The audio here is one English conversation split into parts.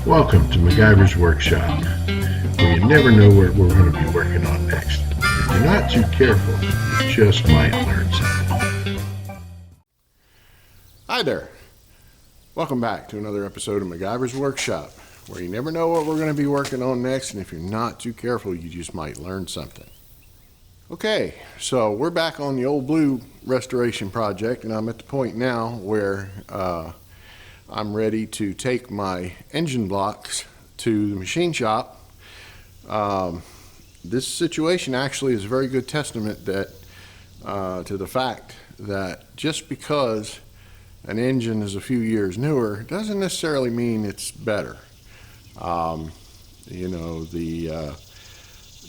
Welcome to MacGyver's Workshop, where you never know what we're going to be working on next. If you're not too careful, you just might learn something. Hi there. Welcome back to another episode of MacGyver's Workshop, where you never know what we're going to be working on next, and if you're not too careful, you just might learn something. Okay, so we're back on the Ole Blue Restoration project, and I'm at the point now where I'm ready to take my engine blocks to the machine shop. This situation actually is a very good testament that to the fact that just because an engine is a few years newer doesn't necessarily mean it's better. The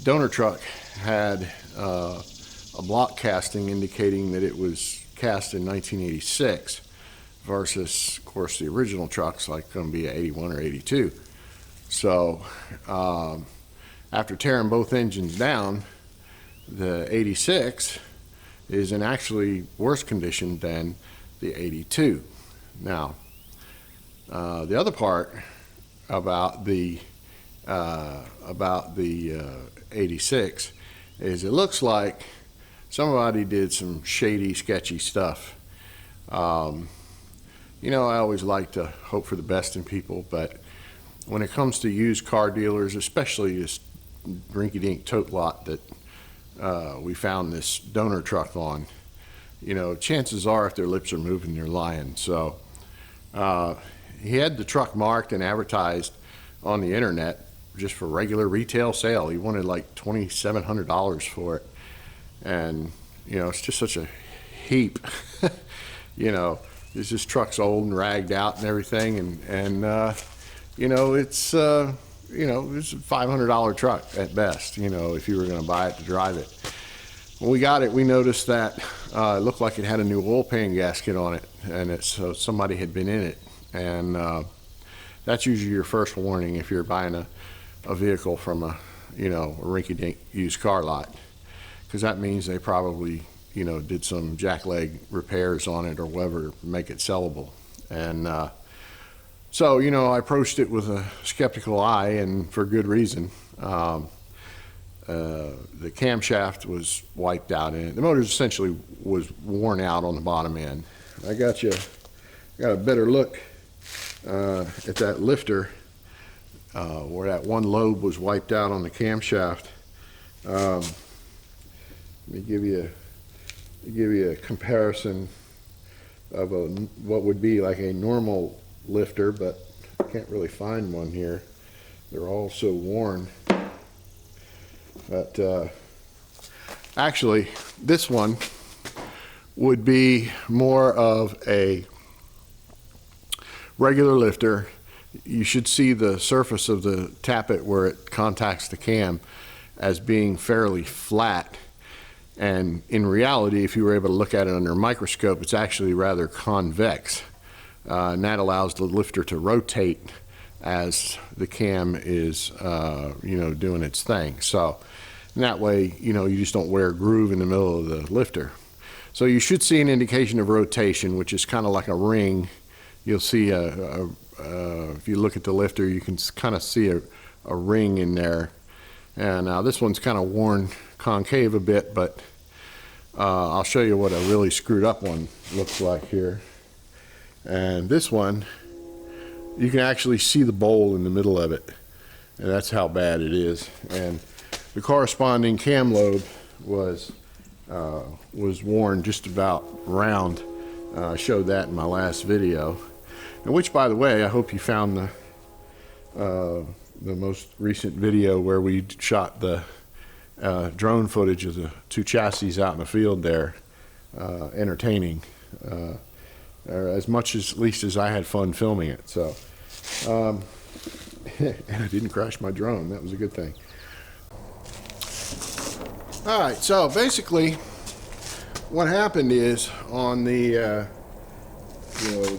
donor truck had a block casting indicating that it was cast in 1986 versus, of course, the original truck's like going to be 81 or 82. So after tearing both engines down, the 86 is in actually worse condition than the 82. Now, the other part about the 86 is it looks like somebody did some shady, sketchy stuff. I always like to hope for the best in people, but when it comes to used car dealers, especially this rinky-dink tote lot that we found this donor truck on, chances are if their lips are moving, they're lying. So he had the truck marked and advertised on the internet just for regular retail sale. He wanted like $2,700 for it. And, it's just such a heap. This truck's old and ragged out and everything. And it's a $500 truck at best, if you were going to buy it to drive it. When we got it, we noticed that it looked like it had a new oil pan gasket on it, and so somebody had been in it. And that's usually your first warning if you're buying a vehicle from a rinky-dink used car lot, because that means they probably did some jackleg repairs on it or whatever to make it sellable. And so I approached it with a skeptical eye, and for good reason. The camshaft was wiped out in it. The motor essentially was worn out on the bottom end. I got a better look at that lifter where that one lobe was wiped out on the camshaft. Let me give you a comparison of what would be like a normal lifter, but I can't really find one here. They're all so worn. But actually, this one would be more of a regular lifter. You should see the surface of the tappet where it contacts the cam as being fairly flat. And in reality, if you were able to look at it under a microscope, it's actually rather convex. And that allows the lifter to rotate as the cam is, doing its thing. So that way, you just don't wear a groove in the middle of the lifter. So you should see an indication of rotation, which is kind of like a ring. You'll see if you look at the lifter, you can kind of see a ring in there. And now this one's kind of worn concave a bit, but I'll show you what a really screwed up one looks like here. And this one, you can actually see the bowl in the middle of it, and that's how bad it is. And the corresponding cam lobe was worn just about round. I showed that in my last video, and which, by the way, I hope you found the most recent video where we shot the drone footage of the two chassis out in the field there, entertaining, as much as, at least as I had fun filming it. So, and I didn't crash my drone. That was a good thing. All right, so basically what happened is on the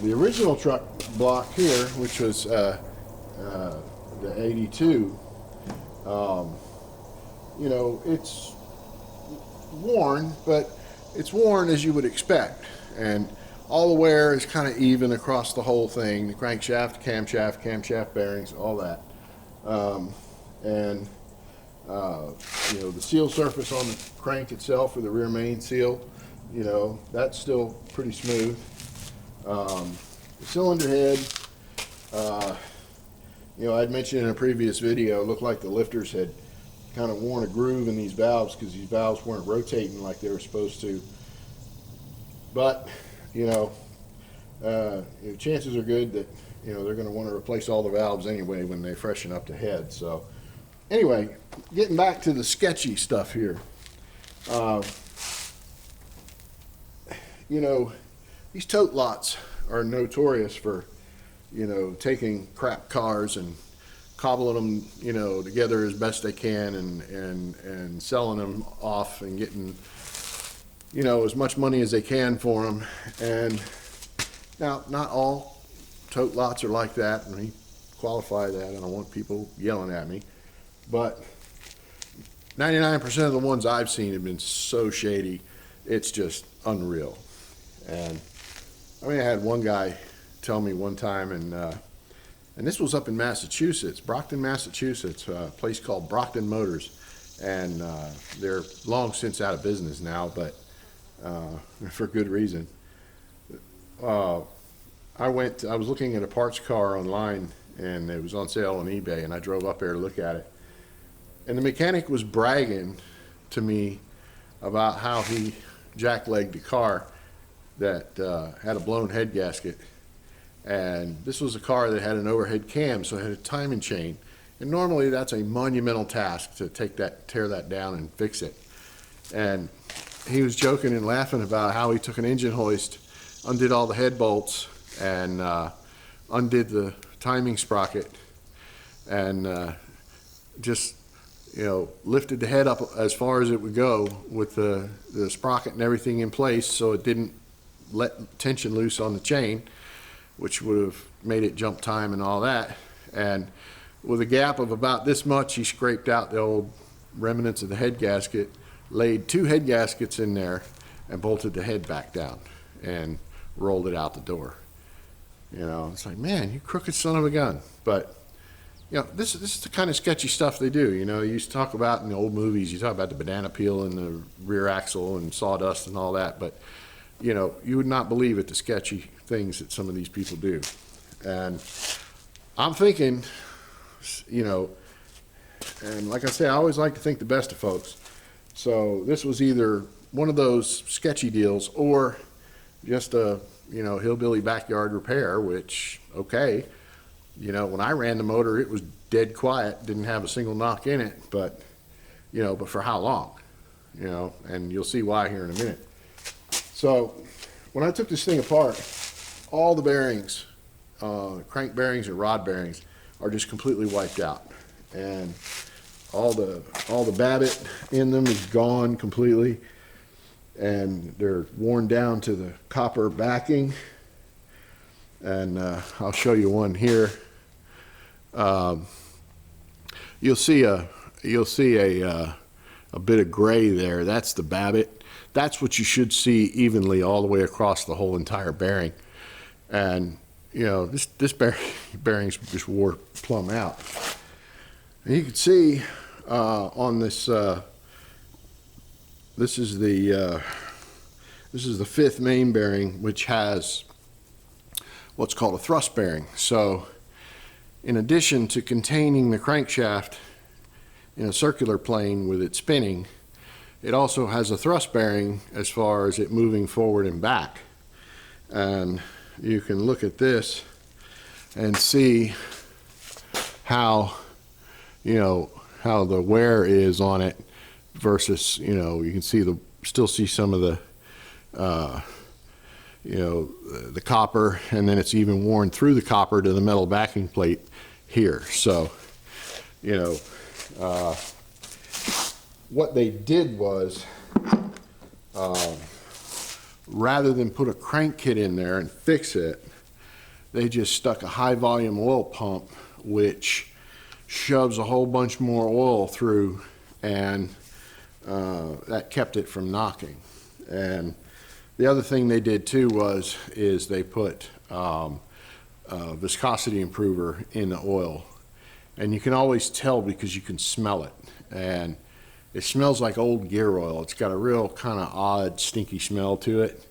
original truck block here, which was the 82, it's worn, but it's worn as you would expect. And all the wear is kind of even across the whole thing, the crankshaft, camshaft bearings, all that. And you know, the seal surface on the crank itself, or the rear main seal, you know, that's still pretty smooth. The cylinder head, you know, I'd mentioned in a previous video, it looked like the lifters had kind of worn a groove in these valves because these valves weren't rotating like they were supposed to. But, you know, chances are good that, you know, they're going to want to replace all the valves anyway when they freshen up the head. So anyway, getting back to the sketchy stuff here. You know, these tote lots are notorious for, you know, taking crap cars and cobbling them, you know, together as best they can, and selling them off and getting, you know, as much money as they can for them. And now, not all tote lots are like that. Let me qualify that. I don't want people yelling at me. But 99% of the ones I've seen have been so shady, it's just unreal. And I mean, I had one guy tell me one time, and this was up in Massachusetts, Brockton, Massachusetts, a place called Brockton Motors. And they're long since out of business now, but for good reason. I was looking at a parts car online, and it was on sale on eBay, and I drove up there to look at it. And the mechanic was bragging to me about how he jacklegged the car that had a blown head gasket. And this was a car that had an overhead cam, so it had a timing chain. And normally that's a monumental task to tear that down and fix it. And he was joking and laughing about how he took an engine hoist, undid all the head bolts, and undid the timing sprocket, and just, you know, lifted the head up as far as it would go with the sprocket and everything in place, so it didn't let tension loose on the chain, which would have made it jump time and all that. And with a gap of about this much, he scraped out the old remnants of the head gasket, laid 2 head gaskets in there, and bolted the head back down and rolled it out the door. You know, it's like, man, you crooked son of a gun. But, you know, this is the kind of sketchy stuff they do. You know, you used to talk about in the old movies, you talk about the banana peel and the rear axle and sawdust and all that, but, you know, you would not believe it, the sketchy things that some of these people do. And I'm thinking, you know, and like I say, I always like to think the best of folks. So this was either one of those sketchy deals or just a, you know, hillbilly backyard repair, which, okay, you know, when I ran the motor, it was dead quiet, didn't have a single knock in it, but, you know, but for how long, you know, and you'll see why here in a minute. So when I took this thing apart, all the bearings, crank bearings and rod bearings, are just completely wiped out, and all the babbitt in them is gone completely, and they're worn down to the copper backing. And I'll show you one here. You'll see a bit of gray there. That's the babbitt. That's what you should see evenly all the way across the whole entire bearing. And you know, this bearing's just wore plumb out. And you can see on this, this is the 5th main bearing, which has what's called a thrust bearing. So in addition to containing the crankshaft in a circular plane with it spinning, it also has a thrust bearing as far as it moving forward and back. And you can look at this and see how, you know, how the wear is on it versus, you know, you can see still see some of the, you know, the copper, and then it's even worn through the copper to the metal backing plate here. So, you know, what they did was, rather than put a crank kit in there and fix it, they just stuck a high volume oil pump, which shoves a whole bunch more oil through, and that kept it from knocking. And The other thing they did too is they put viscosity improver in the oil, and you can always tell because you can smell it, and it smells like old gear oil. It's got a real kind of odd stinky smell to it,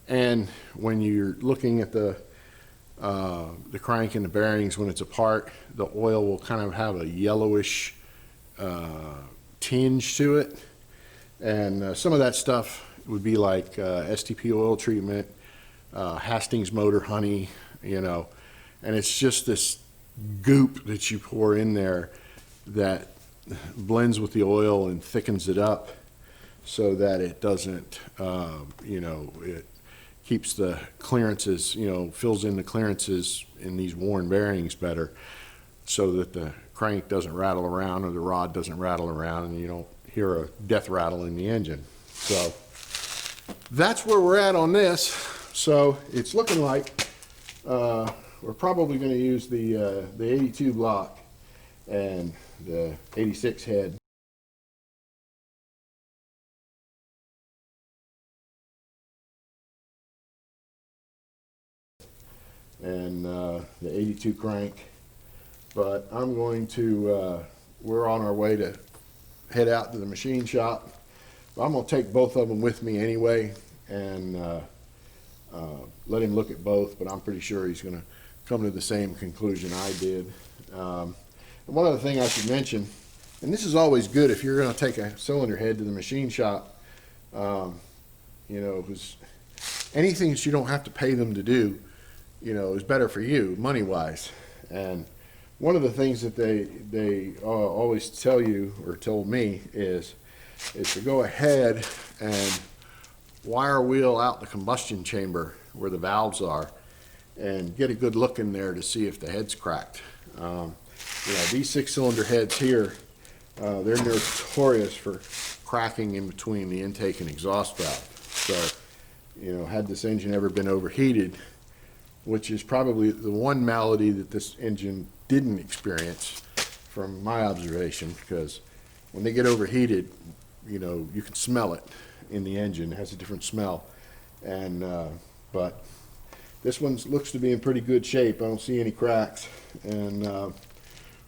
and when you're looking at the crank and the bearings when it's apart, the oil will kind of have a yellowish tinge to it, and some of that stuff would be like STP oil treatment, Hastings motor honey, you know, and it's just this goop that you pour in there that blends with the oil and thickens it up so that it doesn't, you know, it keeps the clearances, you know, fills in the clearances in these worn bearings better so that the crank doesn't rattle around or the rod doesn't rattle around and you don't hear a death rattle in the engine. So that's where we're at on this. So it's looking like we're probably going to use the 82 block and the 86 head. And the 82 crank, but I'm going to, we're on our way to head out to the machine shop. I'm going to take both of them with me anyway and let him look at both, but I'm pretty sure he's going to come to the same conclusion I did. And one other thing I should mention, and this is always good if you're going to take a cylinder head to the machine shop, you know, because anything that you don't have to pay them to do, you know, is better for you money-wise. And one of the things that they always tell you, or told me, is to go ahead and wire wheel out the combustion chamber where the valves are and get a good look in there to see if the head's cracked. You know, these 6-cylinder heads here, they're notorious for cracking in between the intake and exhaust valve. So, you know, had this engine ever been overheated, which is probably the one malady that this engine didn't experience from my observation, because when they get overheated, you know, you can smell it in the engine. It has a different smell. And but this one looks to be in pretty good shape. I don't see any cracks, and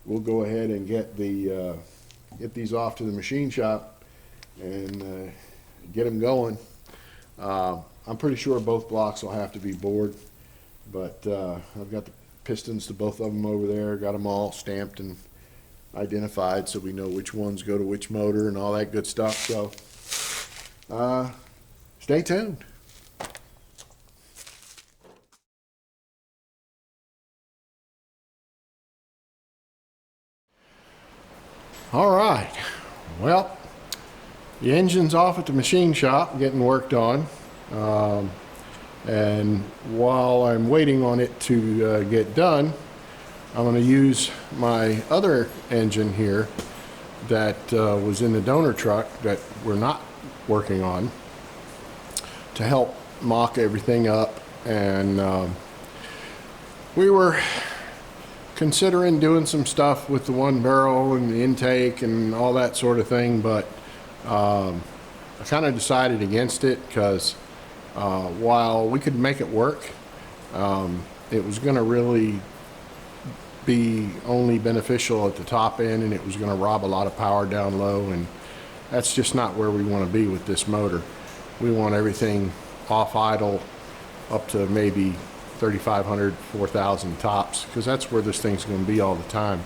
we'll go ahead and get these off to the machine shop and get them going. I'm pretty sure both blocks will have to be bored, but I've got the pistons to both of them over there, got them all stamped and identified so we know which ones go to which motor and all that good stuff. So stay tuned. All right, well, the engine's off at the machine shop getting worked on. And while I'm waiting on it to get done, I'm going to use my other engine here that was in the donor truck that we're not working on to help mock everything up. And we were considering doing some stuff with the one barrel and the intake and all that sort of thing, but I kind of decided against it because while we could make it work, it was going to really be only beneficial at the top end, and it was going to rob a lot of power down low, and that's just not where we want to be with this motor. We want everything off idle up to maybe 3,500, 4,000 tops, because that's where this thing's going to be all the time.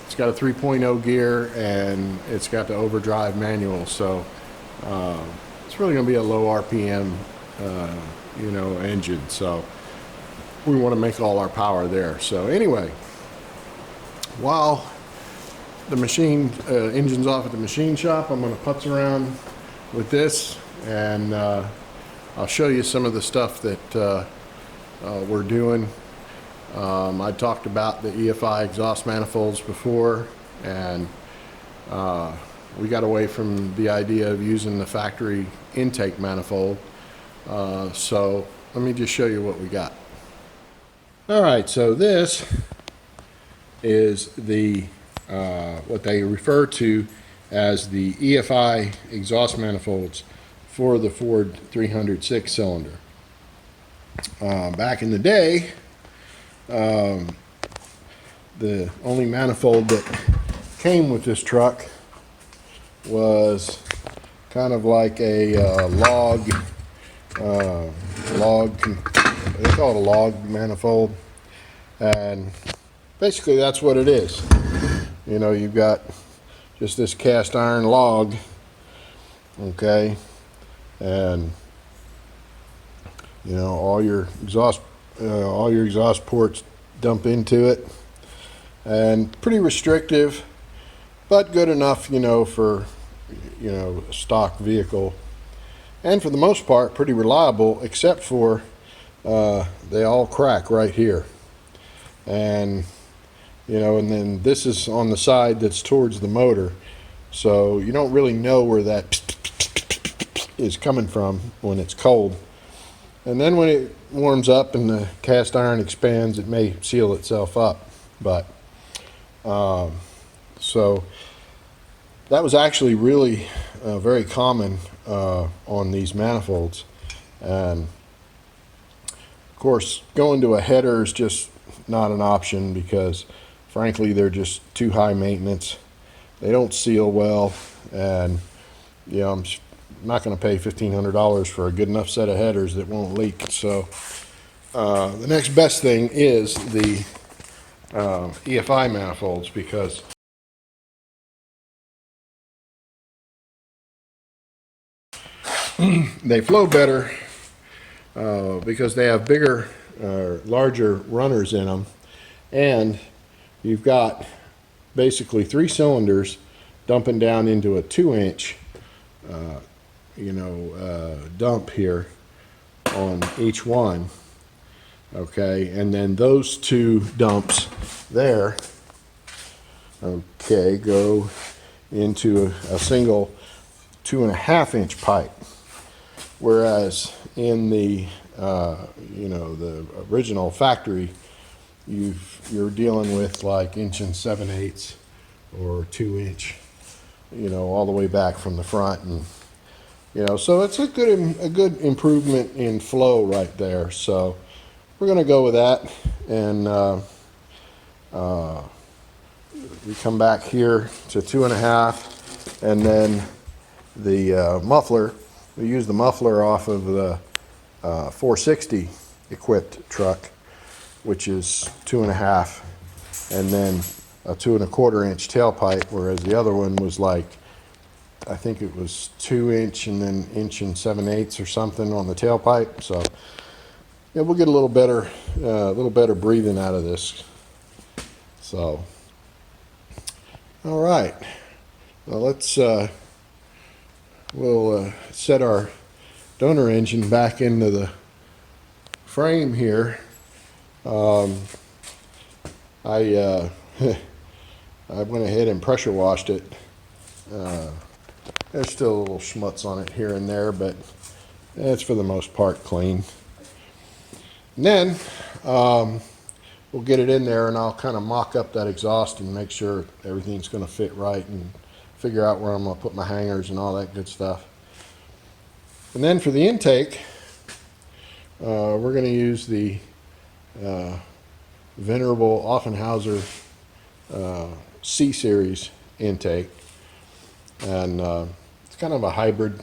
It's got a 3.0 gear and it's got the overdrive manual, so it's really going to be a low RPM you know, engine, so we want to make all our power there. So anyway, while the machine engine's off at the machine shop, I'm going to putz around with this, and I'll show you some of the stuff that we're doing. I talked about the EFI exhaust manifolds before, and we got away from the idea of using the factory intake manifold. So let me just show you what we got. All right, so this is the what they refer to as the EFI exhaust manifolds for the Ford 300 6-cylinder. Back in the day, the only manifold that came with this truck was kind of like a log, they call it a log manifold, and basically that's what it is. You know, you've got just this cast iron log, okay, and you know, all your exhaust ports dump into it, and pretty restrictive, but good enough, you know, for, you know, a stock vehicle, and for the most part pretty reliable, except for they all crack right here, and you know, and then this is on the side that's towards the motor, so you don't really know where that is coming from when it's cold. And then when it warms up and the cast iron expands, it may seal itself up. But so that was actually really very common on these manifolds. And of course, going to a header is just not an option because, frankly, they're just too high maintenance. They don't seal well, and you know, I'm not going to pay $1,500 for a good enough set of headers that won't leak. So the next best thing is the EFI manifolds, because they flow better because they have bigger, larger runners in them, and you've got basically 3 cylinders dumping down into a 2-inch dump here on each one, okay, and then those 2 dumps there, okay, go into a single 2.5-inch pipe, whereas in the the original factory, you're dealing with like 1 7/8 or 2-inch, you know, all the way back from the front, and you know, so it's a good improvement in flow right there. So we're going to go with that, and we come back here to 2.5, and then the muffler. We use the muffler off of the 460 equipped truck, which is 2.5, and then a 2.25-inch tailpipe, whereas the other one was like, I think it was 2-inch and then 1 7/8 or something on the tailpipe. So yeah, we'll get a little better breathing out of this. So all right, well, let's we'll set our donor engine back into the frame here. I went ahead and pressure washed it. There's still a little schmutz on it here and there, but it's for the most part clean. And then we'll get it in there, and I'll kind of mock up that exhaust and make sure everything's going to fit right, and figure out where I'm going to put my hangers and all that good stuff. And then for the intake, we're going to use the venerable Offenhauser C-Series intake, and it's kind of a hybrid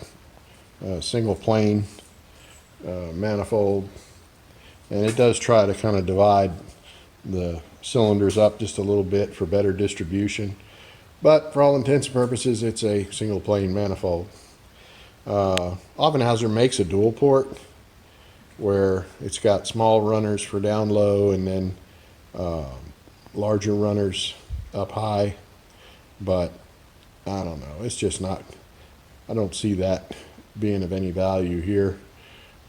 single plane manifold, and it does try to kind of divide the cylinders up just a little bit for better distribution, but for all intents and purposes it's a single plane manifold. Offenhauser makes a dual port where it's got small runners for down low and then larger runners up high, but I don't know, it's just not, I don't see that being of any value here.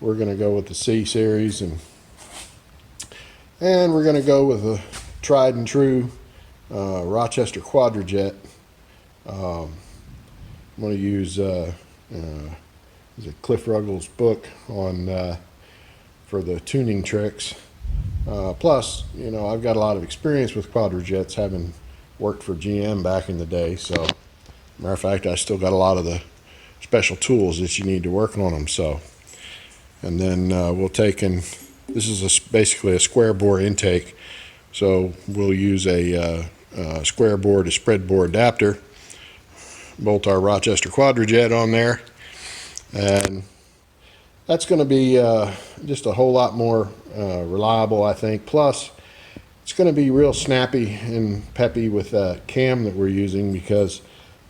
We're going to go with the C-Series, and we're going to go with a tried and true Rochester Quadrajet. I'm going to use is it Cliff Ruggles' book on for the tuning tricks. Plus, you know, I've got a lot of experience with Quadrajets, having worked for GM back in the day. So, matter of fact, I still got a lot of the special tools that you need to work on them. So, and then we'll take and this is basically a square bore intake. So we'll use a square bore to spread bore adapter, bolt our Rochester Quadrajet on there, and that's going to be just a whole lot more reliable, I think. Plus, it's going to be real snappy and peppy with that cam that we're using, because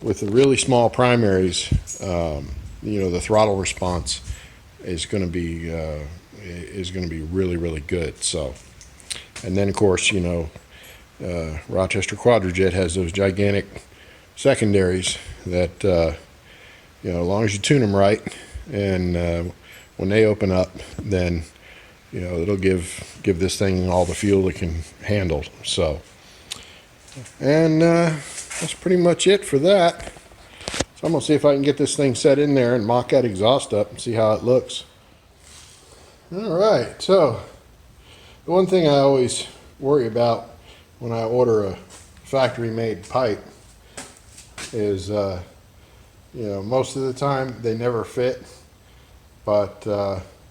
with the really small primaries, the throttle response is going to be really, really good. So, and then of course, Rochester Quadrajet has those gigantic secondaries that as long as you tune them right, and when they open up, then it'll give this thing all the fuel it can handle. So, and that's pretty much it for that. So I'm gonna see if I can get this thing set in there and mock that exhaust up and see how it looks. All right, so the one thing I always worry about when I order a factory-made pipe is, most of the time they never fit, but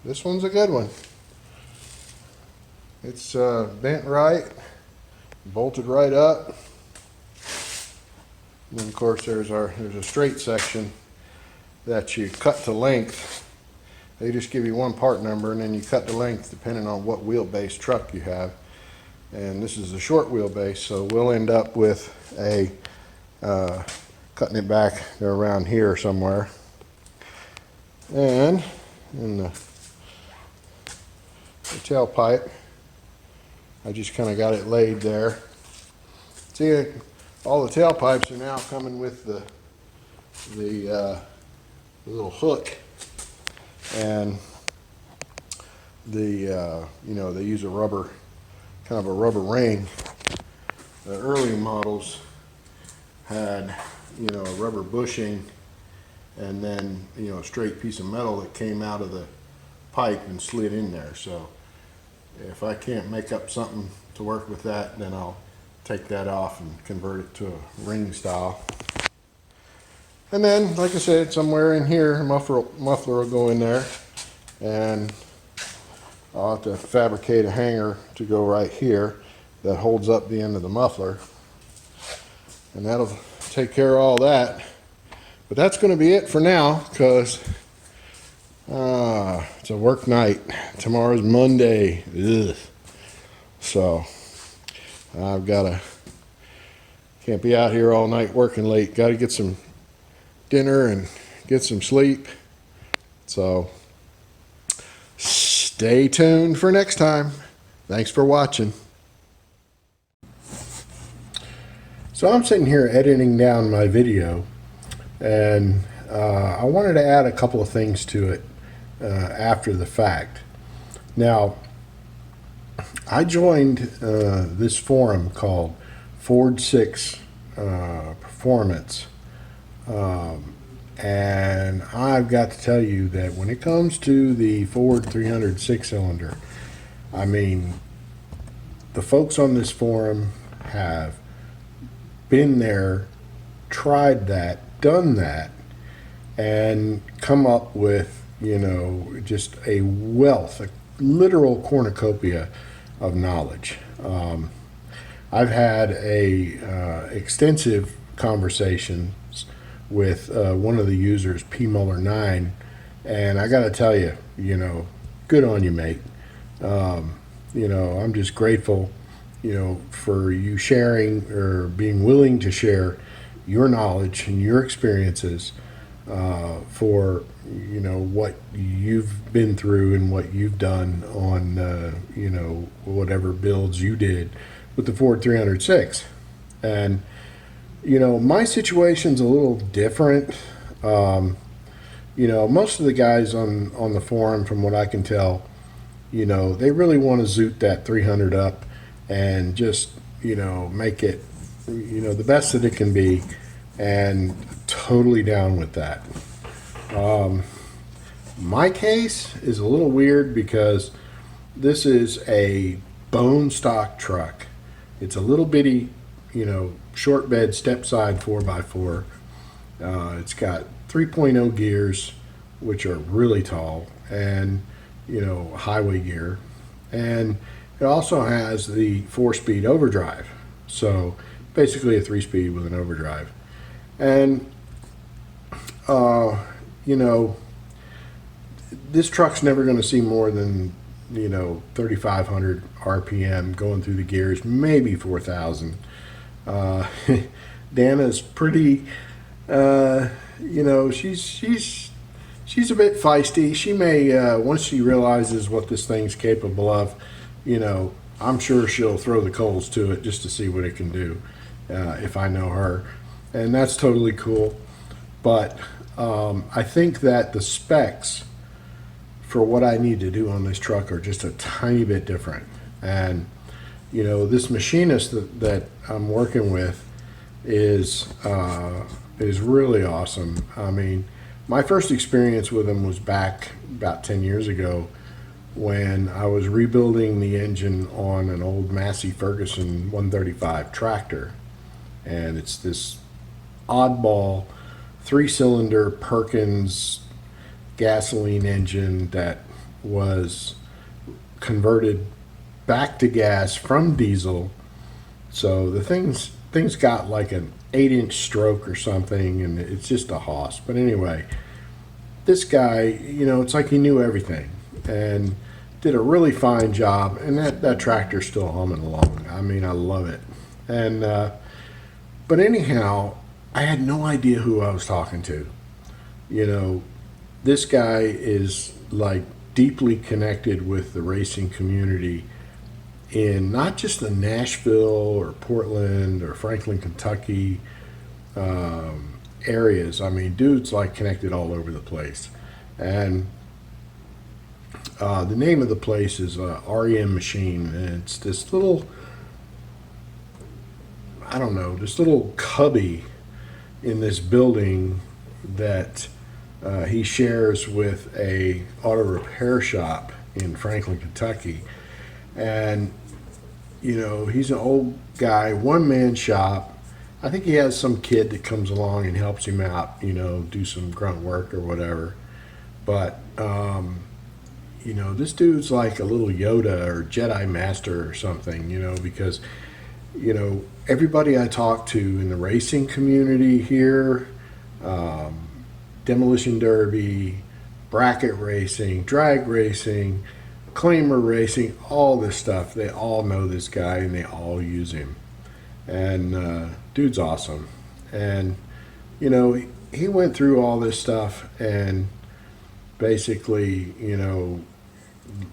this one's a good one. It's bent right, bolted right up. And then of course there's a straight section that you cut to length. They just give you one part number, and then you cut the length depending on what wheelbase truck you have. And this is a short wheelbase, so we'll end up with a cutting it back around here somewhere. And in the tailpipe, I just kind of got it laid there. See, all the tailpipes are now coming with the little hook, and they use a rubber, kind of a rubber ring. The early models had a rubber bushing, and then a straight piece of metal that came out of the pipe and slid in there. So if I can't make up something to work with that, then I'll take that off and convert it to a ring style. And then, like I said, somewhere in here, a muffler will go in there, and I'll have to fabricate a hanger to go right here that holds up the end of the muffler, and that'll take care of all that. But that's going to be it for now, because it's a work night. Tomorrow's Monday. Ugh. So can't be out here all night working late. Got to get some dinner and get some sleep. So stay tuned for next time. Thanks for watching. So I'm sitting here editing down my video, and I wanted to add a couple of things to it after the fact. Now, I joined this forum called FordSix Performance, and I've got to tell you that when it comes to the Ford 300 6-cylinder, I mean, the folks on this forum have been there, tried that, done that, and come up with just a wealth, a literal cornucopia of knowledge. I've had extensive conversations with one of the users, P Muller 9, and I got to tell you, good on you, mate. I'm just grateful, for you sharing or being willing to share your knowledge and your experiences for what you've been through and what you've done on whatever builds you did with the Ford 306. And my situation's a little different. Most of the guys on the forum, from what I can tell, they really want to zoot that 300 up and just make it the best that it can be, and totally down with that. My case is a little weird because this is a bone stock truck. It's a little bitty, short bed step side 4x4, It's got 3.0 gears, which are really tall, and highway gear, and it also has the 4-speed overdrive. So basically a 3-speed with an overdrive, and uh, you know this truck's never going to see more than 3,500 RPM going through the gears, maybe 4,000. Uh, Dana's pretty, she's a bit feisty. She may once she realizes what this thing's capable of, I'm sure she'll throw the coals to it just to see what it can do, if I know her, and that's totally cool. But I think that the specs for what I need to do on this truck are just a tiny bit different. And this machinist that I'm working with is really awesome. I mean, my first experience with him was back about 10 years ago when I was rebuilding the engine on an old Massey Ferguson 135 tractor, and it's this oddball 3-cylinder Perkins gasoline engine that was converted back to gas from diesel. So the thing's got like an 8-inch stroke or something, and it's just a hoss. But anyway, this guy, it's like he knew everything and did a really fine job. And that tractor's still humming along. I mean, I love it. And but anyhow, I had no idea who I was talking to. This guy is like deeply connected with the racing community in not just the Nashville or Portland or Franklin, Kentucky areas. I mean, dude's like connected all over the place. And the name of the place is REM Machine, and it's this little, I don't know, this little cubby in this building that he shares with a auto repair shop in Franklin, Kentucky. And he's an old guy, one-man shop. I think he has some kid that comes along and helps him out, do some grunt work or whatever. But this dude's like a little Yoda or Jedi Master or something, because everybody I talk to in the racing community here, demolition derby, bracket racing, drag racing, claimer racing, all this stuff, they all know this guy and they all use him. And dude's awesome. And he went through all this stuff and basically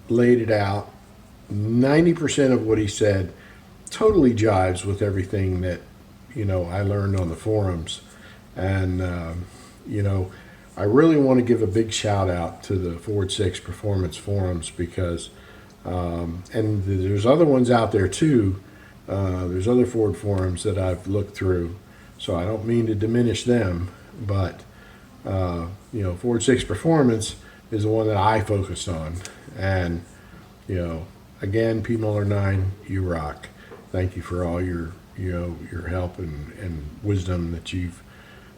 laid it out. 90% of what he said totally jives with everything that I learned on the forums. And I really want to give a big shout out to the FordSix Performance forums because and there's other ones out there too. There's other Ford forums that I've looked through, so I don't mean to diminish them, but FordSix Performance is the one that I focused on. And again, P. Muller 9, you rock. Thank you for all your help and wisdom that you've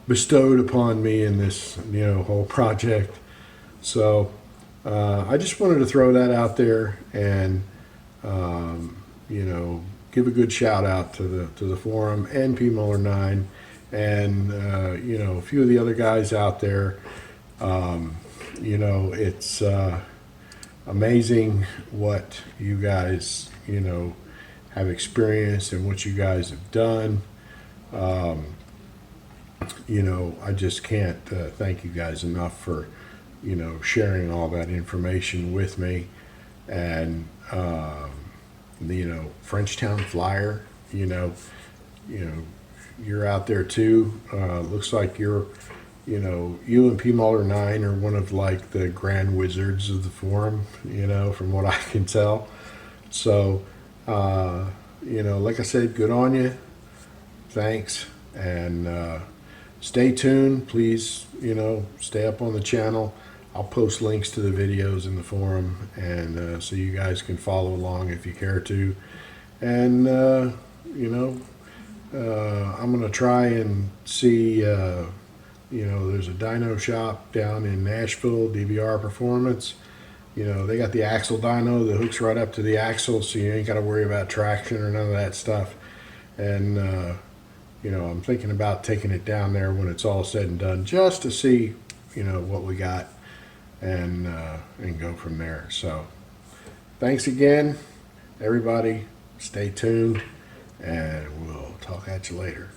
bestowed upon me in this whole project. So I just wanted to throw that out there and give a good shout out to the forum and P. Muller 9 and a few of the other guys out there. It's amazing what you guys have experienced and what you guys have done. I just can't thank you guys enough for sharing all that information with me. And Frenchtown Flyer, you're out there too. Looks like you and P. Muller 9 are one of like the grand wizards of the forum, from what I can tell. So like I said, good on you. Thanks. And stay tuned, please. Stay up on the channel. I'll post links to the videos in the forum, and so you guys can follow along if you care to. And I'm gonna try and see You know, there's a dyno shop down in Nashville, DVR Performance. You know, they got the axle dyno that hooks right up to the axle, so you ain't got to worry about traction or none of that stuff. And, you know, I'm thinking about taking it down there when it's all said and done, just to see, you know, what we got, and go from there. So thanks again, everybody. Stay tuned, and we'll talk at you later.